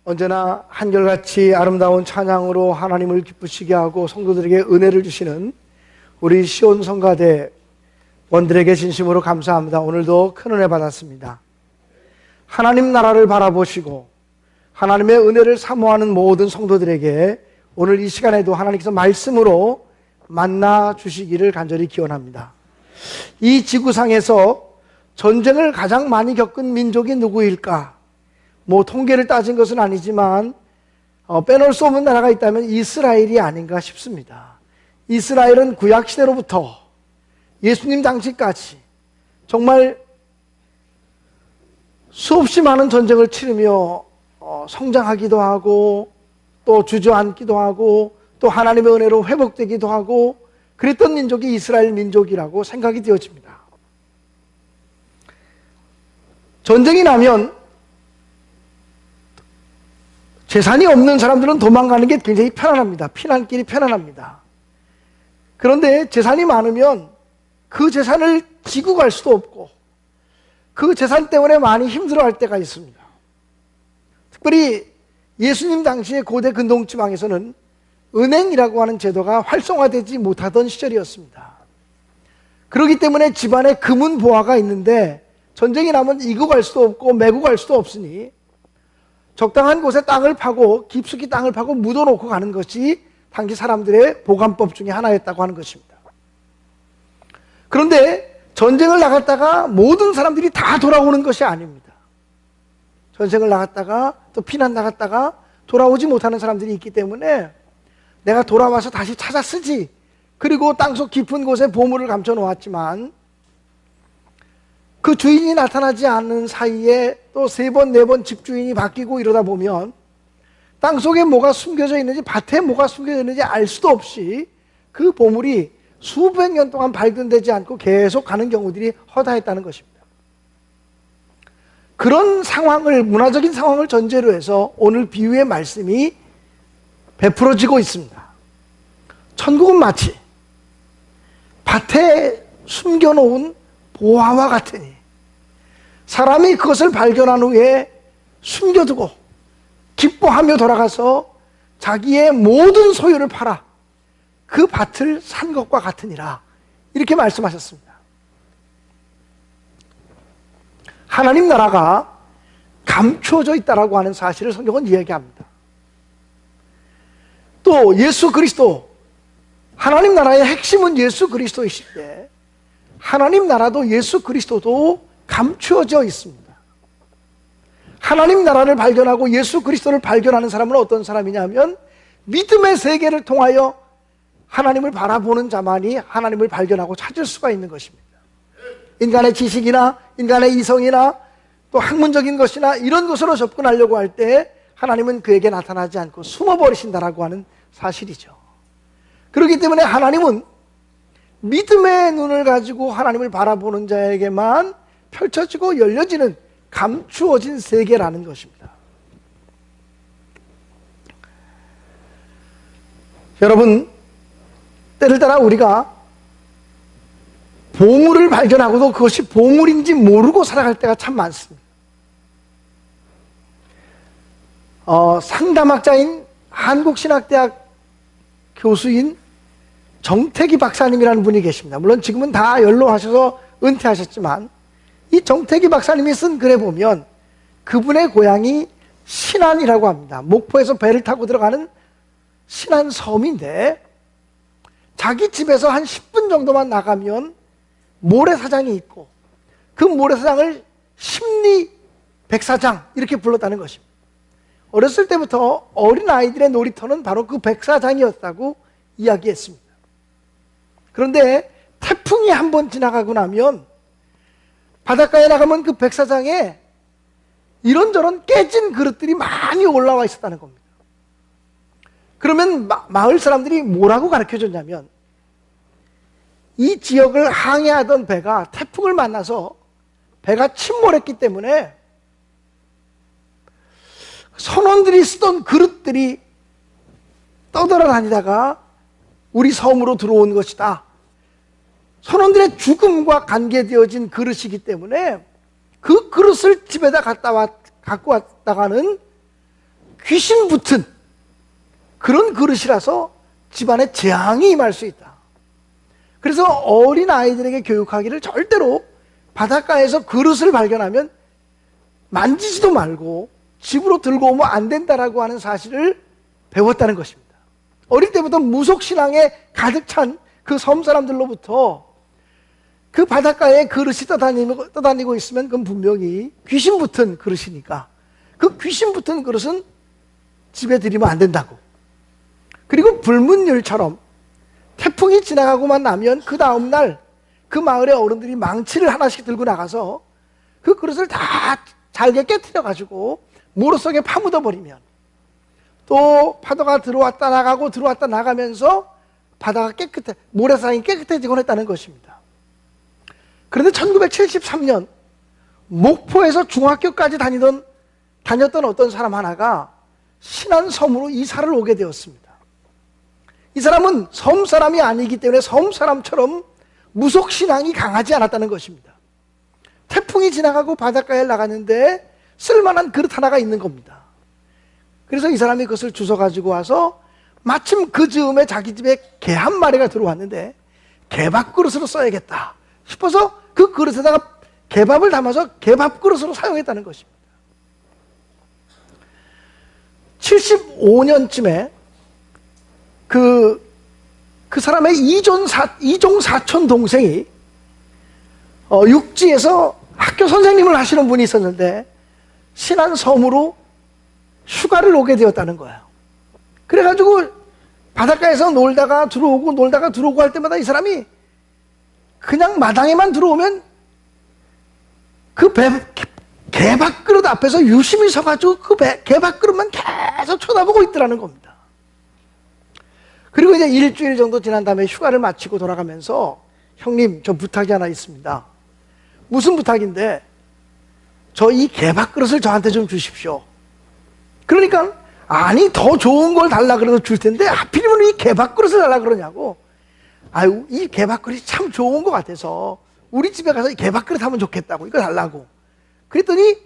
언제나 한결같이 아름다운 찬양으로 하나님을 기쁘시게 하고 성도들에게 은혜를 주시는 우리 시온 성가대 원들에게 진심으로 감사합니다. 오늘도 큰 은혜 받았습니다. 하나님 나라를 바라보시고 하나님의 은혜를 사모하는 모든 성도들에게 오늘 이 시간에도 하나님께서 말씀으로 만나 주시기를 간절히 기원합니다. 이 지구상에서 전쟁을 가장 많이 겪은 민족이 누구일까? 통계를 따진 것은 아니지만 빼놓을 수 없는 나라가 있다면 이스라엘이 아닌가 싶습니다. 이스라엘은 구약시대로부터 예수님 당시까지 정말 수없이 많은 전쟁을 치르며 성장하기도 하고 또 주저앉기도 하고 또 하나님의 은혜로 회복되기도 하고 그랬던 민족이 이스라엘 민족이라고 생각이 되어집니다. 전쟁이 나면 재산이 없는 사람들은 도망가는 게 굉장히 편안합니다. 피난길이 편안합니다. 그런데 재산이 많으면 그 재산을 지고 갈 수도 없고 그 재산 때문에 많이 힘들어할 때가 있습니다. 특별히 예수님 당시의 고대 근동지방에서는 은행이라고 하는 제도가 활성화되지 못하던 시절이었습니다. 그렇기 때문에 집안에 금은 보화가 있는데 전쟁이 나면 이고 갈 수도 없고 메고 갈 수도 없으니 적당한 곳에 땅을 파고 깊숙이 땅을 파고 묻어놓고 가는 것이 당시 사람들의 보관법 중에 하나였다고 하는 것입니다. 그런데 전쟁을 나갔다가 모든 사람들이 다 돌아오는 것이 아닙니다. 전쟁을 나갔다가 또 피난 나갔다가 돌아오지 못하는 사람들이 있기 때문에 내가 돌아와서 다시 찾아 쓰지. 그리고 땅속 깊은 곳에 보물을 감춰 놓았지만 그 주인이 나타나지 않는 사이에 또 3번, 4번 집주인이 바뀌고 이러다 보면 땅속에 뭐가 숨겨져 있는지 밭에 뭐가 숨겨져 있는지 알 수도 없이 그 보물이 수백 년 동안 발견되지 않고 계속 가는 경우들이 허다했다는 것입니다. 그런 상황을, 문화적인 상황을 전제로 해서 오늘 비유의 말씀이 베풀어지고 있습니다. 천국은 마치 밭에 숨겨놓은 보화와 같으니 사람이 그것을 발견한 후에 숨겨두고 기뻐하며 돌아가서 자기의 모든 소유를 팔아 그 밭을 산 것과 같으니라 이렇게 말씀하셨습니다. 하나님 나라가 감추어져 있다라고 하는 사실을 성경은 이야기합니다. 또 예수 그리스도, 하나님 나라의 핵심은 예수 그리스도이실 때 하나님 나라도 예수 그리스도도 감추어져 있습니다. 하나님 나라를 발견하고 예수 그리스도를 발견하는 사람은 어떤 사람이냐면 믿음의 세계를 통하여 하나님을 바라보는 자만이 하나님을 발견하고 찾을 수가 있는 것입니다. 인간의 지식이나 인간의 이성이나 또 학문적인 것이나 이런 것으로 접근하려고 할 때 하나님은 그에게 나타나지 않고 숨어버리신다라고 하는 사실이죠. 그렇기 때문에 하나님은 믿음의 눈을 가지고 하나님을 바라보는 자에게만 펼쳐지고 열려지는 감추어진 세계라는 것입니다. 여러분, 때를 따라 우리가 보물을 발견하고도 그것이 보물인지 모르고 살아갈 때가 참 많습니다. 상담학자인 한국신학대학 교수인 정태기 박사님이라는 분이 계십니다. 물론 지금은 다 연로하셔서 은퇴하셨지만 이 정태기 박사님이 쓴 글에 보면 그분의 고향이 신안이라고 합니다. 목포에서 배를 타고 들어가는 신안 섬인데 자기 집에서 한 10분 정도만 나가면 모래사장이 있고 그 모래사장을 심리 백사장 이렇게 불렀다는 것입니다. 어렸을 때부터 어린아이들의 놀이터는 바로 그 백사장이었다고 이야기했습니다. 그런데 태풍이 한번 지나가고 나면 바닷가에 나가면 그 백사장에 이런저런 깨진 그릇들이 많이 올라와 있었다는 겁니다. 그러면 마을 사람들이 뭐라고 가르쳐줬냐면 이 지역을 항해하던 배가 태풍을 만나서 배가 침몰했기 때문에 선원들이 쓰던 그릇들이 떠돌아다니다가 우리 섬으로 들어온 것이다. 선원들의 죽음과 관계되어진 그릇이기 때문에 그 그릇을 집에다 갖고 왔다가는 귀신 붙은 그런 그릇이라서 집안에 재앙이 임할 수 있다. 그래서 어린 아이들에게 교육하기를 절대로 바닷가에서 그릇을 발견하면 만지지도 말고 집으로 들고 오면 안 된다라고 하는 사실을 배웠다는 것입니다. 어릴 때부터 무속신앙에 가득 찬 그 섬 사람들로부터 그 바닷가에 그릇이 떠다니고 있으면 그건 분명히 귀신 붙은 그릇이니까 그 귀신 붙은 그릇은 집에 들이면 안 된다고. 그리고 불문율처럼 태풍이 지나가고만 나면 그 다음날 그 마을의 어른들이 망치를 하나씩 들고 나가서 그 그릇을 다 잘게 깨트려가지고 모로 속에 파묻어버리면 또 파도가 들어왔다 나가고 들어왔다 나가면서 바다가 모래사장이 깨끗해지곤 했다는 것입니다. 그런데 1973년 목포에서 중학교까지 다녔던 어떤 사람 하나가 신안섬으로 이사를 오게 되었습니다. 이 사람은 섬 사람이 아니기 때문에 섬 사람처럼 무속신앙이 강하지 않았다는 것입니다. 태풍이 지나가고 바닷가에 나갔는데 쓸만한 그릇 하나가 있는 겁니다. 그래서 이 사람이 그것을 주워가지고 와서 마침 그 즈음에 자기 집에 개 한 마리가 들어왔는데 개밥 그릇으로 써야겠다 싶어서 그 그릇에다가 개밥을 담아서 개밥 그릇으로 사용했다는 것입니다. 75년쯤에 그 사람의 이종 사촌 동생이 육지에서 학교 선생님을 하시는 분이 있었는데 신안섬으로 휴가를 오게 되었다는 거예요. 그래가지고 바닷가에서 놀다가 들어오고 할 때마다 이 사람이 그냥 마당에만 들어오면 그 개밥그릇 앞에서 유심히 서가지고 그 개밥그릇만 계속 쳐다보고 있더라는 겁니다. 그리고 이제 일주일 정도 지난 다음에 휴가를 마치고 돌아가면서 형님 저 부탁이 하나 있습니다. 무슨 부탁인데 저 이 개밥그릇을 저한테 좀 주십시오. 그러니까 아니 더 좋은 걸 달라 그래도 줄 텐데 하필이면 이 개밥그릇을 달라 그러냐고. 아유 이 개밥그릇이 참 좋은 것 같아서 우리 집에 가서 이 개밥그릇 하면 좋겠다고 이거 달라고. 그랬더니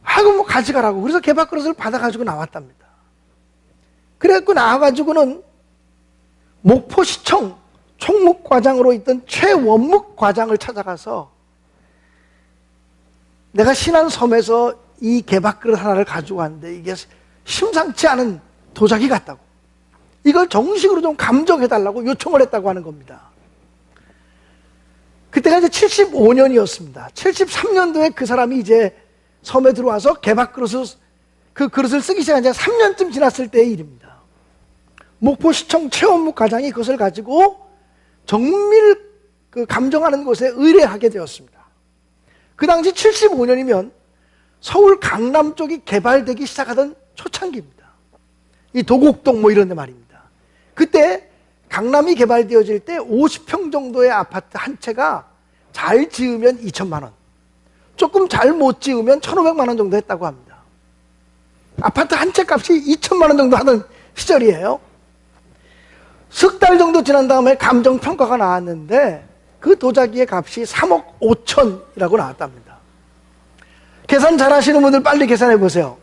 하고 뭐 가져가라고. 그래서 개밥그릇을 받아가지고 나왔답니다. 그래갖고 나와가지고는 목포시청 총무과장으로 있던 최원묵 과장을 찾아가서 내가 신안섬에서 이 개밥그릇 하나를 가지고 왔는데 이게 심상치 않은 도자기 같다고. 이걸 정식으로 좀 감정해달라고 요청을 했다고 하는 겁니다. 그때가 이제 75년이었습니다. 73년도에 그 사람이 이제 섬에 들어와서 그 그릇을 쓰기 시작한 지 3년쯤 지났을 때의 일입니다. 목포시청 최원묵 과장이 그것을 가지고 정밀 감정하는 곳에 의뢰하게 되었습니다. 그 당시 75년이면 서울 강남 쪽이 개발되기 시작하던 초창기입니다. 이 도곡동 뭐 이런 데 말입니다. 그때 강남이 개발되어질 때 50평 정도의 아파트 한 채가 잘 지으면 2천만 원, 조금 잘 못 지으면 1,500만 원 정도 했다고 합니다. 아파트 한 채 값이 2천만 원 정도 하던 시절이에요. 석 달 정도 지난 다음에 감정평가가 나왔는데 그 도자기의 값이 3억 5천이라고 나왔답니다. 계산 잘 하시는 분들 빨리 계산해 보세요.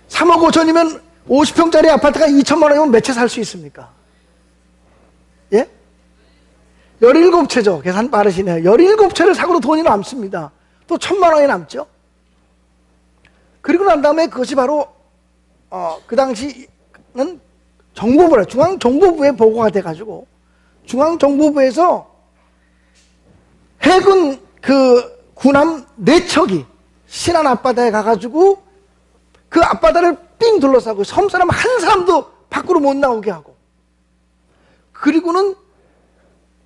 3억 5천이면 50평짜리 아파트가 2천만 원이면 몇 채 살 수 있습니까? 예? 17채죠. 계산 빠르시네요. 17채를 사고도 돈이 남습니다. 또 1,000만 원이 남죠. 그리고 난 다음에 그것이 바로 그 당시는 중앙정보부에 보고가 돼가지고 중앙정보부에서 해군 군함 4척이 신안 앞바다에 가가지고 그 앞바다를 삥 둘러싸고 섬 사람 한 사람도 밖으로 못 나오게 하고, 그리고는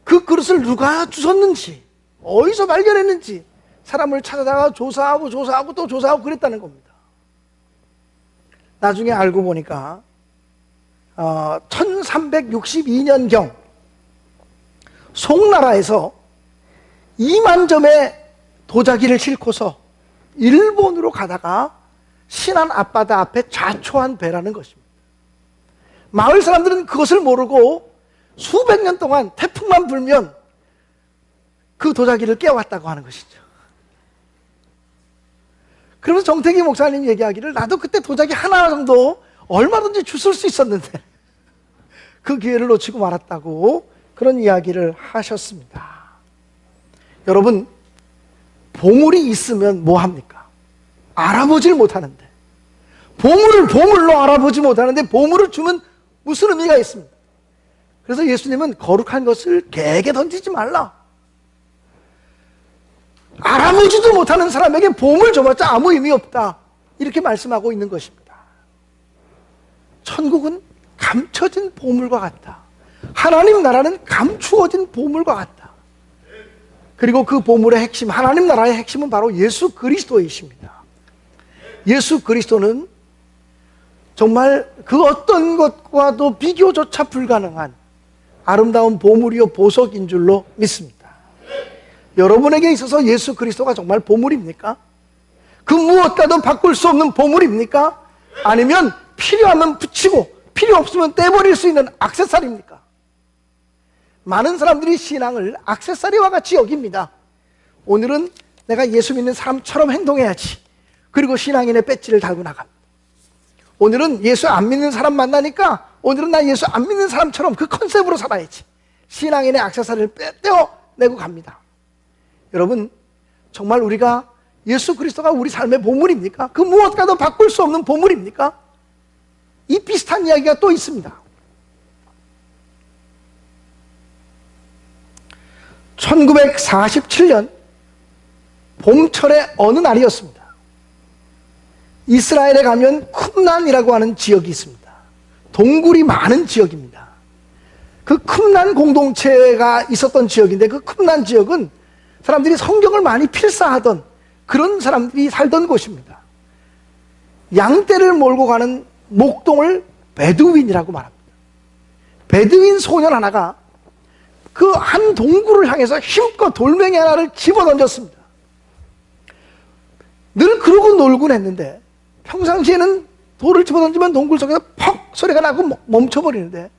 그 그릇을 누가 주웠는지 어디서 발견했는지 사람을 찾아다가 조사하고 또 조사하고 그랬다는 겁니다. 나중에 알고 보니까 1362년경 송나라에서 2만 점의 도자기를 싣고서 일본으로 가다가 신안 앞바다 앞에 좌초한 배라는 것입니다. 마을 사람들은 그것을 모르고 수백 년 동안 태풍만 불면 그 도자기를 깨왔다고 하는 것이죠. 그러면서 정태기 목사님 얘기하기를 나도 그때 도자기 하나 정도 얼마든지 주술 수 있었는데 그 기회를 놓치고 말았다고 그런 이야기를 하셨습니다. 여러분, 보물이 있으면 뭐 합니까? 알아보질 못하는데, 보물을 보물로 알아보지 못하는데 보물을 주면 무슨 의미가 있습니까? 그래서 예수님은 거룩한 것을 개에게 던지지 말라. 알아보지도 못하는 사람에게 보물 줘봤자 아무 의미 없다, 이렇게 말씀하고 있는 것입니다. 천국은 감춰진 보물과 같다. 하나님 나라는 감추어진 보물과 같다. 그리고 그 보물의 핵심, 하나님 나라의 핵심은 바로 예수 그리스도이십니다. 예수 그리스도는 정말 그 어떤 것과도 비교조차 불가능한 아름다운 보물이요 보석인 줄로 믿습니다. 여러분에게 있어서 예수 그리스도가 정말 보물입니까? 그 무엇과도 바꿀 수 없는 보물입니까? 아니면 필요하면 붙이고 필요 없으면 떼버릴 수 있는 액세서리입니까? 많은 사람들이 신앙을 액세서리와 같이 여깁니다. 오늘은 내가 예수 믿는 사람처럼 행동해야지. 그리고 신앙인의 배지를 달고 나갑니다. 오늘은 예수 안 믿는 사람 만나니까 오늘은 나 예수 안 믿는 사람처럼 그 컨셉으로 살아야지. 신앙인의 액세서리를 떼어내고 갑니다. 여러분, 정말 우리가 예수 그리스도가 우리 삶의 보물입니까? 그 무엇과도 바꿀 수 없는 보물입니까? 이 비슷한 이야기가 또 있습니다. 1947년 봄철의 어느 날이었습니다. 이스라엘에 가면 쿰란이라고 하는 지역이 있습니다. 동굴이 많은 지역입니다. 그 쿰란 공동체가 있었던 지역인데, 그 쿰란 지역은 사람들이 성경을 많이 필사하던 그런 사람들이 살던 곳입니다. 양떼를 몰고 가는 목동을 베두윈이라고 말합니다. 베두윈 소년 하나가 그 한 동굴을 향해서 힘껏 돌멩이 하나를 집어던졌습니다. 늘 그러고 놀곤 했는데, 평상시에는 돌을 집어던지면 동굴 속에서 퍽 소리가 나고 멈춰버리는데,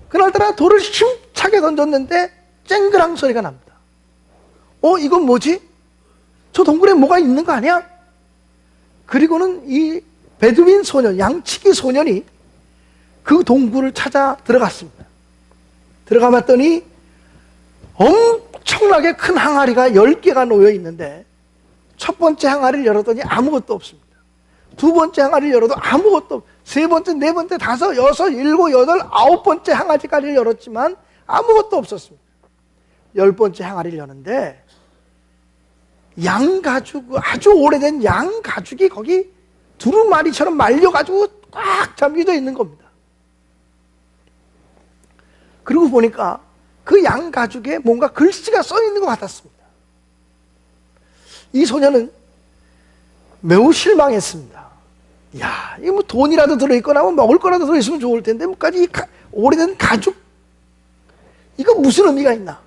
그날따라 돌을 힘차게 던졌는데 쨍그랑 소리가 납니다. 이건 뭐지? 저 동굴에 뭐가 있는 거 아니야? 그리고는 이 베두인 소년, 양치기 소년이 그 동굴을 찾아 들어갔습니다. 들어가 봤더니 엄청나게 큰 항아리가 10개가 놓여 있는데, 첫 번째 항아리를 열었더니 아무것도 없습니다. 두 번째 항아리를 열어도 아무것도 없고, 세 번째, 네 번째, 다섯, 여섯, 일곱, 여덟, 아홉 번째 항아리까지를 열었지만 아무것도 없었습니다. 10번째 항아리를 여는데 양 가죽, 아주 오래된 양 가죽이 거기 두루마리처럼 말려가지고 꽉 잠겨져 있는 겁니다. 그리고 보니까 그 양 가죽에 뭔가 글씨가 써 있는 것 같았습니다. 이 소녀는 매우 실망했습니다. 야, 이거 뭐 돈이라도 들어있거나 뭐 먹을 거라도 들어있으면 좋을 텐데, 뭐까지 오래된 가죽? 이거 무슨 의미가 있나?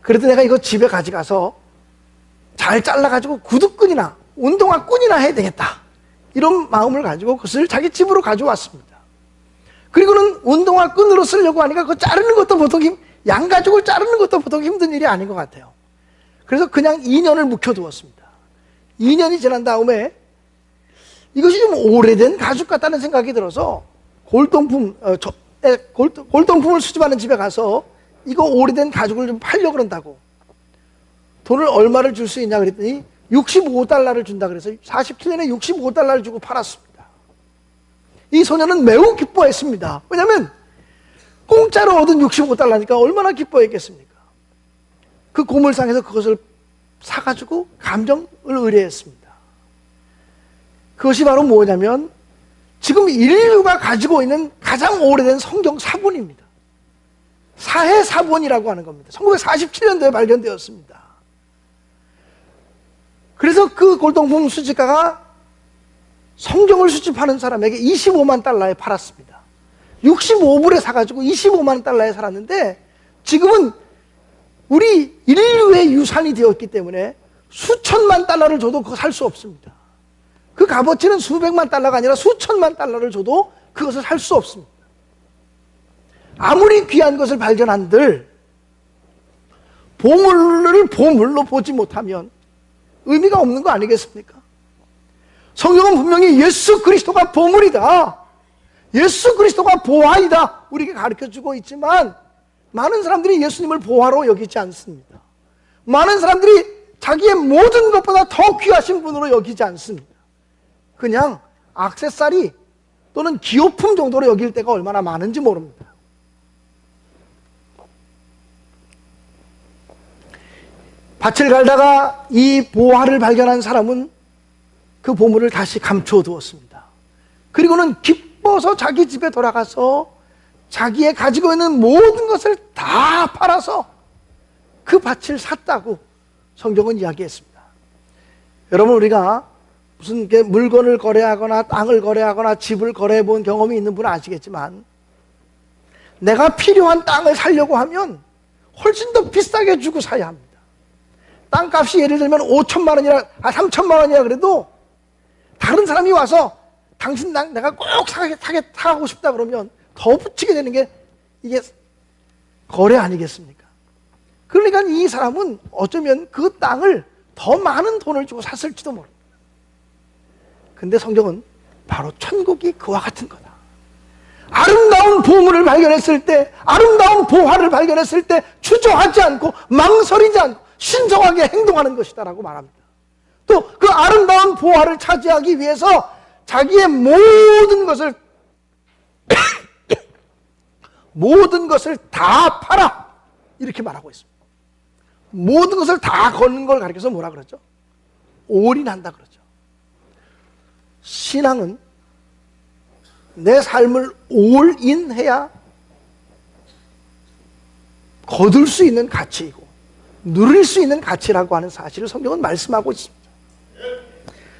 그래도 내가 이거 집에 가져가서 잘 잘라가지고 구두끈이나 운동화끈이나 해야 되겠다, 이런 마음을 가지고 그것을 자기 집으로 가져왔습니다. 그리고는 운동화끈으로 쓰려고 하니까 그거 자르는 것도 보통 양가죽을 자르는 것도 보통 힘든 일이 아닌 것 같아요. 그래서 그냥 2년을 묵혀두었습니다. 2년이 지난 다음에 이것이 좀 오래된 가죽 같다는 생각이 들어서 골동품을 수집하는 집에 가서 이거 오래된 가죽을 좀 팔려고 그런다고, 돈을 얼마를 줄 수 있냐 그랬더니 65달러를 준다 그래서 47년에 65달러를 주고 팔았습니다. 이 소녀는 매우 기뻐했습니다. 왜냐하면 공짜로 얻은 65달러니까 얼마나 기뻐했겠습니까? 그 고물상에서 그것을 사가지고 감정을 의뢰했습니다. 그것이 바로 뭐냐면 지금 인류가 가지고 있는 가장 오래된 성경 사본입니다. 사해 사본이라고 하는 겁니다. 1947년도에 발견되었습니다. 그래서 그 골동품 수집가가 성경을 수집하는 사람에게 25만 달러에 팔았습니다. 65불에 사가지고 25만 달러에 살았는데, 지금은 우리 인류의 유산이 되었기 때문에 수천만 달러를 줘도 그거 살 수 없습니다. 그 값어치는 수백만 달러가 아니라 수천만 달러를 줘도 그것을 살 수 없습니다. 아무리 귀한 것을 발견한들 보물을 보물로 보지 못하면 의미가 없는 거 아니겠습니까? 성경은 분명히 예수 그리스도가 보물이다, 예수 그리스도가 보화이다 우리에게 가르쳐주고 있지만, 많은 사람들이 예수님을 보화로 여기지 않습니다. 많은 사람들이 자기의 모든 것보다 더 귀하신 분으로 여기지 않습니다. 그냥 액세서리 또는 기호품 정도로 여길 때가 얼마나 많은지 모릅니다. 밭을 갈다가 이 보화를 발견한 사람은 그 보물을 다시 감추어 두었습니다. 그리고는 기뻐서 자기 집에 돌아가서 자기의 가지고 있는 모든 것을 다 팔아서 그 밭을 샀다고 성경은 이야기했습니다. 여러분, 우리가 무슨 물건을 거래하거나 땅을 거래하거나 집을 거래해 본 경험이 있는 분은 아시겠지만, 내가 필요한 땅을 사려고 하면 훨씬 더 비싸게 주고 사야 합니다. 땅값이 예를 들면 5천만 원이라 3천만 원이라 그래도 다른 사람이 와서 당신 땅 내가 꼭 사고 싶다 그러면 더 붙이게 되는 게 이게 거래 아니겠습니까? 그러니까 이 사람은 어쩌면 그 땅을 더 많은 돈을 주고 샀을지도 모릅니다. 근데 성경은 바로 천국이 그와 같은 거다. 아름다운 보물을 발견했을 때, 아름다운 보화를 발견했을 때 주저하지 않고 망설이지 않고 신성하게 행동하는 것이다라고 말합니다. 또 그 아름다운 보화를 차지하기 위해서 자기의 모든 것을 모든 것을 다 팔아, 이렇게 말하고 있습니다. 모든 것을 다 거는 걸 가리켜서 뭐라 그러죠? 올인한다 그러죠. 신앙은 내 삶을 올인해야 거둘 수 있는 가치이고 누릴 수 있는 가치라고 하는 사실을 성경은 말씀하고 있습니다.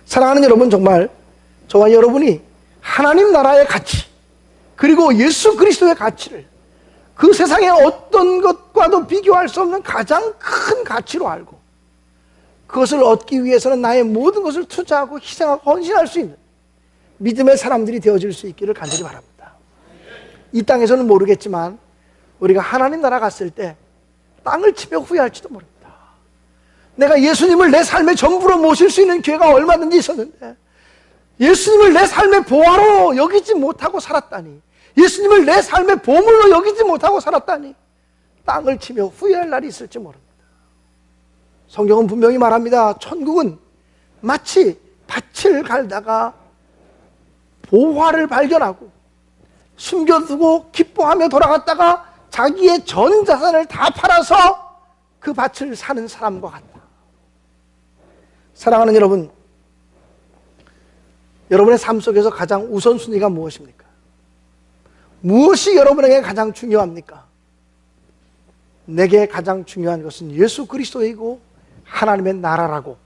사랑하는 여러분, 정말 저와 여러분이 하나님 나라의 가치, 그리고 예수 그리스도의 가치를 그 세상의 어떤 것과도 비교할 수 없는 가장 큰 가치로 알고, 그것을 얻기 위해서는 나의 모든 것을 투자하고 희생하고 헌신할 수 있는 믿음의 사람들이 되어질 수 있기를 간절히 바랍니다. 이 땅에서는 모르겠지만 우리가 하나님 나라 갔을 때 땅을 치며 후회할지도 모릅니다. 내가 예수님을 내 삶의 전부로 모실 수 있는 기회가 얼마든지 있었는데 예수님을 내 삶의 보화로 여기지 못하고 살았다니, 예수님을 내 삶의 보물로 여기지 못하고 살았다니 땅을 치며 후회할 날이 있을지 모릅니다. 성경은 분명히 말합니다. 천국은 마치 밭을 갈다가 보화를 발견하고 숨겨두고 기뻐하며 돌아갔다가 자기의 전 자산을 다 팔아서 그 밭을 사는 사람과 같다. 사랑하는 여러분, 여러분의 삶 속에서 가장 우선순위가 무엇입니까? 무엇이 여러분에게 가장 중요합니까? 내게 가장 중요한 것은 예수 그리스도이고 하나님의 나라라고,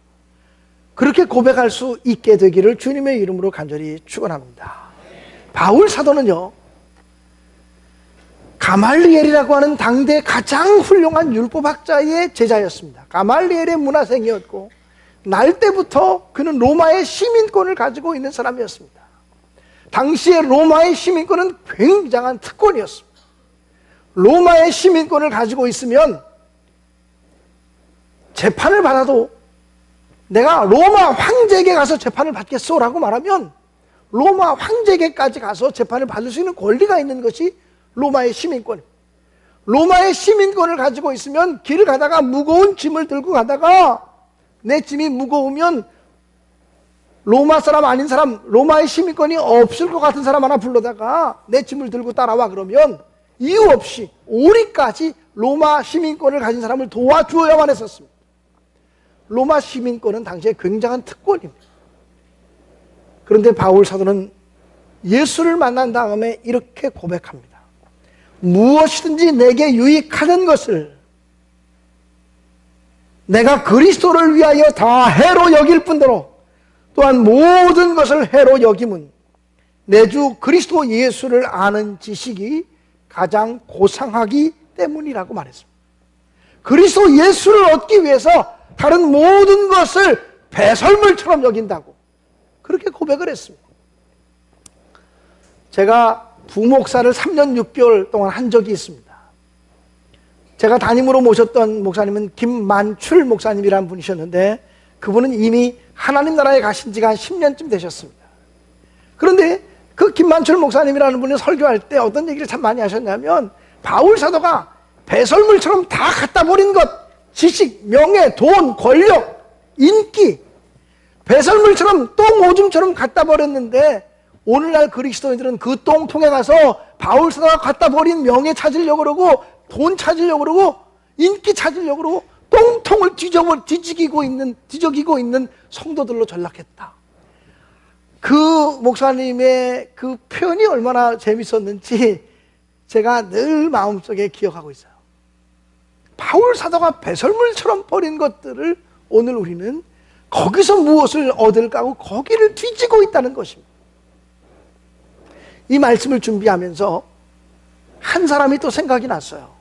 그렇게 고백할 수 있게 되기를 주님의 이름으로 간절히 축원합니다. 바울 사도는요, 가말리엘이라고 하는 당대 가장 훌륭한 율법학자의 제자였습니다. 가말리엘의 문화생이었고 날 때부터 그는 로마의 시민권을 가지고 있는 사람이었습니다. 당시에 로마의 시민권은 굉장한 특권이었습니다. 로마의 시민권을 가지고 있으면 재판을 받아도 내가 로마 황제에게 가서 재판을 받겠소라고 말하면 로마 황제에게까지 가서 재판을 받을 수 있는 권리가 있는 것이 로마의 시민권입니다. 로마의 시민권을 가지고 있으면 길을 가다가 무거운 짐을 들고 가다가 내 짐이 무거우면 로마 사람 아닌 사람, 로마의 시민권이 없을 것 같은 사람 하나 불러다가 내 짐을 들고 따라와 그러면 이유 없이 오리까지 로마 시민권을 가진 사람을 도와주어야만 했었습니다. 로마 시민권은 당시에 굉장한 특권입니다. 그런데 바울 사도는 예수를 만난 다음에 이렇게 고백합니다. 무엇이든지 내게 유익하는 것을 내가 그리스도를 위하여 다 해로 여길 뿐더러 또한 모든 것을 해로 여김은 내 주 그리스도 예수를 아는 지식이 가장 고상하기 때문이라고 말했습니다. 그리스도 예수를 얻기 위해서 다른 모든 것을 배설물처럼 여긴다고 그렇게 고백을 했습니다. 제가 부목사를 3년 6개월 동안 한 적이 있습니다. 제가 담임으로 모셨던 목사님은 김만출 목사님이라는 분이셨는데 그분은 이미 하나님 나라에 가신 지가 한 10년쯤 되셨습니다. 그런데 그 김만철 목사님이라는 분이 설교할 때 어떤 얘기를 참 많이 하셨냐면, 바울 사도가 배설물처럼 다 갖다 버린 것, 지식, 명예, 돈, 권력, 인기, 배설물처럼 똥 오줌처럼 갖다 버렸는데, 오늘날 그리스도인들은 그 똥통에 가서 바울 사도가 갖다 버린 명예 찾으려고 그러고, 돈 찾으려고 그러고, 인기 찾으려고 그러고, 똥통을 뒤적이고 있는 성도들로 전락했다. 그 목사님의 그 표현이 얼마나 재밌었는지 제가 늘 마음속에 기억하고 있어요. 바울 사도가 배설물처럼 버린 것들을 오늘 우리는 거기서 무엇을 얻을까 하고 거기를 뒤지고 있다는 것입니다. 이 말씀을 준비하면서 한 사람이 또 생각이 났어요.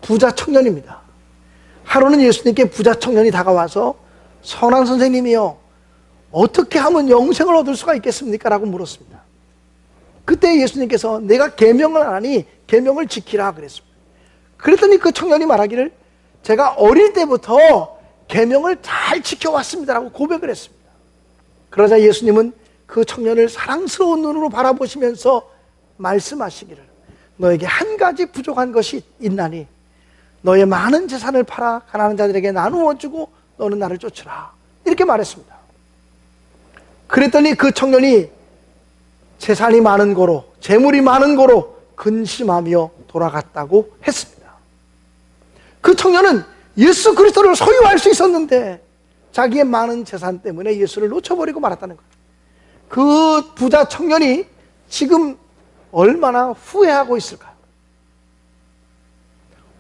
부자 청년입니다. 하루는 예수님께 부자 청년이 다가와서, 선한 선생님이요, 어떻게 하면 영생을 얻을 수가 있겠습니까? 라고 물었습니다. 그때 예수님께서 내가 계명을 하니 계명을 지키라 그랬습니다. 그랬더니 그 청년이 말하기를, 제가 어릴 때부터 계명을 잘 지켜왔습니다 라고 고백을 했습니다. 그러자 예수님은 그 청년을 사랑스러운 눈으로 바라보시면서 말씀하시기를, 너에게 한 가지 부족한 것이 있나니 너의 많은 재산을 팔아 가난한 자들에게 나누어 주고 너는 나를 쫓으라, 이렇게 말했습니다. 그랬더니 그 청년이 재산이 많은 고로, 재물이 많은 고로 근심하며 돌아갔다고 했습니다. 그 청년은 예수 그리스도를 소유할 수 있었는데 자기의 많은 재산 때문에 예수를 놓쳐버리고 말았다는 거예요. 그 부자 청년이 지금 얼마나 후회하고 있을까요?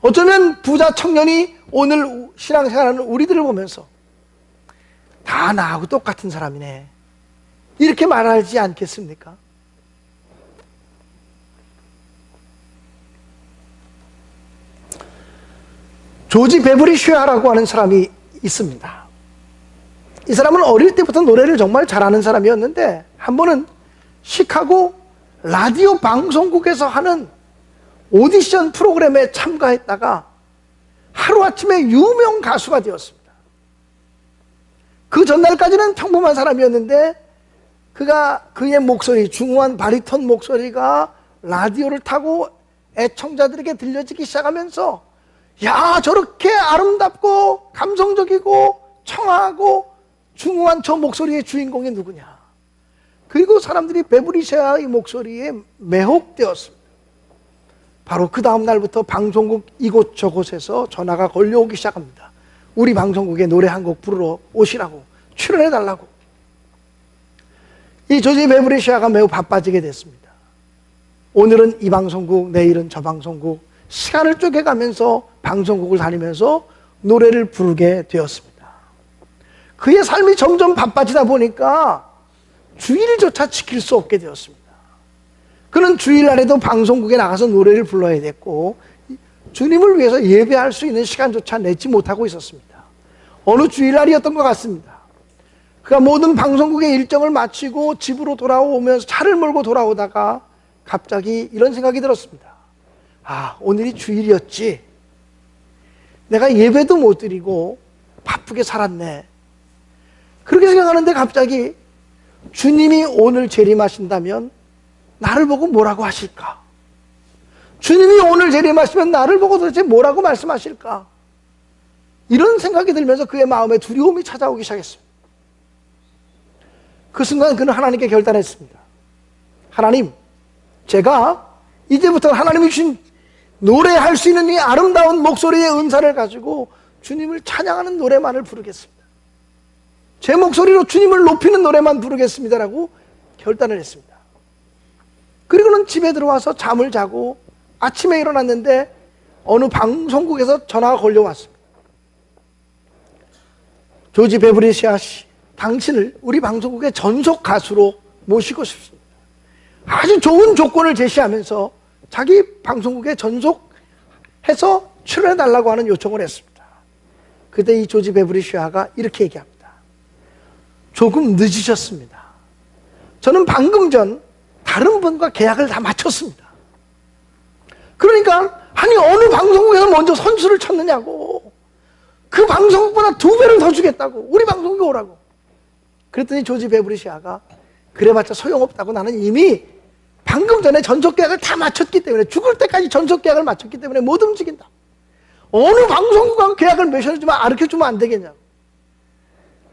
어쩌면 부자 청년이 오늘 신앙생활하는 우리들을 보면서 다 나하고 똑같은 사람이네, 이렇게 말하지 않겠습니까? 조지 베브리 쉐아라고 하는 사람이 있습니다. 이 사람은 어릴 때부터 노래를 정말 잘하는 사람이었는데, 한 번은 시카고 라디오 방송국에서 하는 오디션 프로그램에 참가했다가 하루아침에 유명 가수가 되었습니다. 그 전날까지는 평범한 사람이었는데 그의 목소리, 중후한 바리톤 목소리가 라디오를 타고 애청자들에게 들려지기 시작하면서, 야, 저렇게 아름답고 감성적이고 청아하고 중후한 저 목소리의 주인공이 누구냐. 그리고 사람들이 베브리 쉐아의 목소리에 매혹되었습니다. 바로 그 다음 날부터 방송국 이곳저곳에서 전화가 걸려오기 시작합니다. 우리 방송국에 노래 한 곡 부르러 오시라고, 출연해달라고. 이 조지 베브리 쉐아가 매우 바빠지게 됐습니다. 오늘은 이 방송국, 내일은 저 방송국, 시간을 쪼개가면서 방송국을 다니면서 노래를 부르게 되었습니다. 그의 삶이 점점 바빠지다 보니까 주일조차 지킬 수 없게 되었습니다. 그는 주일날에도 방송국에 나가서 노래를 불러야 됐고, 주님을 위해서 예배할 수 있는 시간조차 내지 못하고 있었습니다. 어느 주일날이었던 것 같습니다. 그가 모든 방송국의 일정을 마치고 집으로 돌아오면서 차를 몰고 돌아오다가 갑자기 이런 생각이 들었습니다. 아, 오늘이 주일이었지. 내가 예배도 못 드리고 바쁘게 살았네. 그렇게 생각하는데 갑자기 주님이 오늘 재림하신다면 나를 보고 뭐라고 하실까? 주님이 오늘 재림하시면 나를 보고 도대체 뭐라고 말씀하실까? 이런 생각이 들면서 그의 마음에 두려움이 찾아오기 시작했습니다. 그 순간 그는 하나님께 결단했습니다. 하나님, 제가 이제부터 하나님이 주신 노래할 수 있는 이 아름다운 목소리의 은사를 가지고 주님을 찬양하는 노래만을 부르겠습니다. 제 목소리로 주님을 높이는 노래만 부르겠습니다라고 결단을 했습니다. 그리고는 집에 들어와서 잠을 자고 아침에 일어났는데 어느 방송국에서 전화가 걸려왔습니다. 조지 베브리 쉐아 씨, 당신을 우리 방송국의 전속 가수로 모시고 싶습니다. 아주 좋은 조건을 제시하면서 자기 방송국에 전속해서 출연해달라고 하는 요청을 했습니다. 그때 이 조지 베브리 쉐아가 이렇게 얘기합니다. 조금 늦으셨습니다. 저는 방금 전 다른 분과 계약을 다 마쳤습니다. 그러니까 아니 어느 방송국에서 먼저 선수를 쳤느냐고. 그 방송국보다 2배를 더 주겠다고. 우리 방송국에 오라고. 그랬더니 조지 베브리시아가 그래봤자 소용없다고. 나는 이미 방금 전에 전속계약을 다 마쳤기 때문에, 죽을 때까지 전속계약을 마쳤기 때문에 못 움직인다. 어느 방송국하고 계약을 맺었지만 가르쳐주면 안 되겠냐고.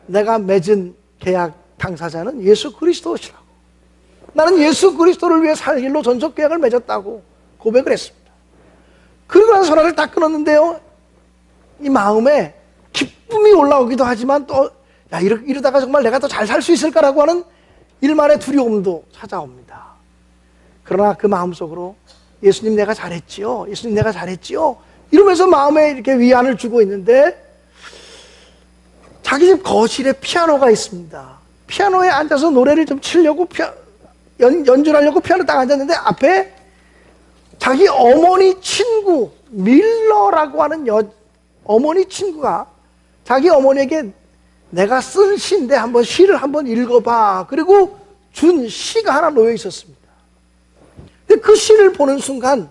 내가 맺은 계약 당사자는 예수 그리스도시라고. 나는 예수 그리스도를 위해 살 길로 전속계약을 맺었다고 고백을 했습니다. 그러고 나서 전화를 딱 끊었는데요, 이 마음에 기쁨이 올라오기도 하지만 또 야, 이러다가 정말 내가 더 잘 살 수 있을까라고 하는 일만의 두려움도 찾아옵니다. 그러나 그 마음속으로 예수님 내가 잘했지요, 예수님 내가 잘했지요 이러면서 마음에 이렇게 위안을 주고 있는데, 자기 집 거실에 피아노가 있습니다. 피아노에 앉아서 노래를 좀 치려고 연주를 하려고 피아노 딱 앉았는데, 앞에 자기 어머니 친구 밀러라고 하는 어머니 친구가 자기 어머니에게 내가 쓴 시인데 한번 시를 한번 읽어봐, 그리고 준 시가 하나 놓여 있었습니다. 근데 그 시를 보는 순간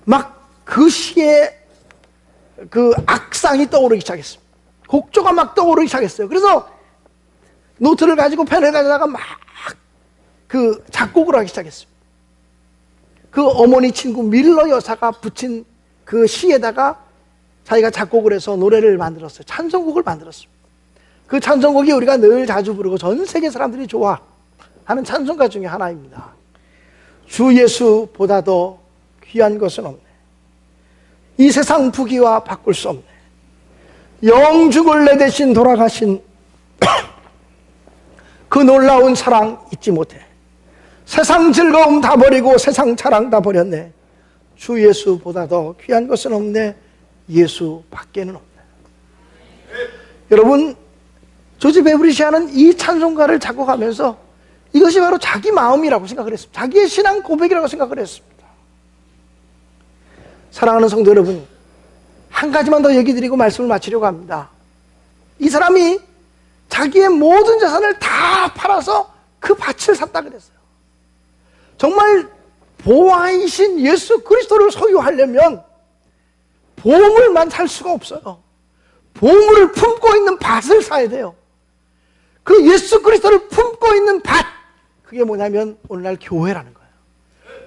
막 그 시의 그 악상이 떠오르기 시작했습니다. 곡조가 막 떠오르기 시작했어요. 그래서 노트를 가지고 펜을 가져다가 막 그 작곡을 하기 시작했습니다. 그 어머니 친구 밀러 여사가 붙인 그 시에다가 자기가 작곡을 해서 노래를 만들었어요. 찬송곡을 만들었습니다. 그 찬송곡이 우리가 늘 자주 부르고 전 세계 사람들이 좋아하는 찬송가 중에 하나입니다. 주 예수보다 더 귀한 것은 없네. 이 세상 부귀와 바꿀 수 없네. 영죽을 내 대신 돌아가신 그 놀라운 사랑 잊지 못해. 세상 즐거움 다 버리고 세상 자랑 다 버렸네. 주 예수보다 더 귀한 것은 없네. 예수 밖에는 없네. 여러분, 조지 베브리시아는 이 찬송가를 작곡하면서 이것이 바로 자기 마음이라고 생각을 했습니다. 자기의 신앙 고백이라고 생각을 했습니다. 사랑하는 성도 여러분, 한 가지만 더 얘기 드리고 말씀을 마치려고 합니다. 이 사람이 자기의 모든 재산을 다 팔아서 그 밭을 샀다 그랬어요. 정말 보화이신 예수 그리스도를 소유하려면 보물만 살 수가 없어요. 보물을 품고 있는 밭을 사야 돼요. 그 예수 그리스도를 품고 있는 밭, 그게 뭐냐면 오늘날 교회라는 거예요.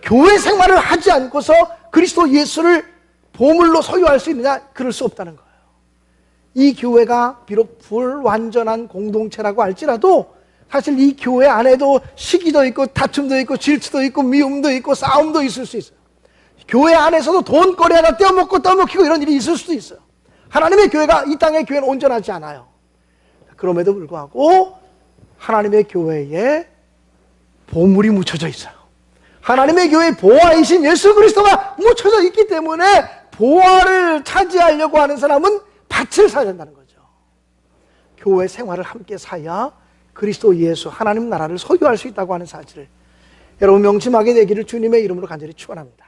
교회 생활을 하지 않고서 그리스도 예수를 보물로 소유할 수 있느냐? 그럴 수 없다는 거예요. 이 교회가 비록 불완전한 공동체라고 할지라도 사실 이 교회 안에도 시기도 있고 다툼도 있고 질투도 있고 미움도 있고 싸움도 있을 수 있어요. 교회 안에서도 돈거리 하나 떼어먹고 떠먹히고 이런 일이 있을 수도 있어요. 하나님의 교회가, 이 땅의 교회는 온전하지 않아요. 그럼에도 불구하고 하나님의 교회에 보물이 묻혀져 있어요. 하나님의 교회에 보화이신 예수 그리스도가 묻혀져 있기 때문에 보화를 차지하려고 하는 사람은 밭을 사야 된다는 거죠. 교회 생활을 함께 사야 그리스도 예수 하나님 나라를 소유할 수 있다고 하는 사실을 여러분 명심하게 되기를 주님의 이름으로 간절히 축원합니다.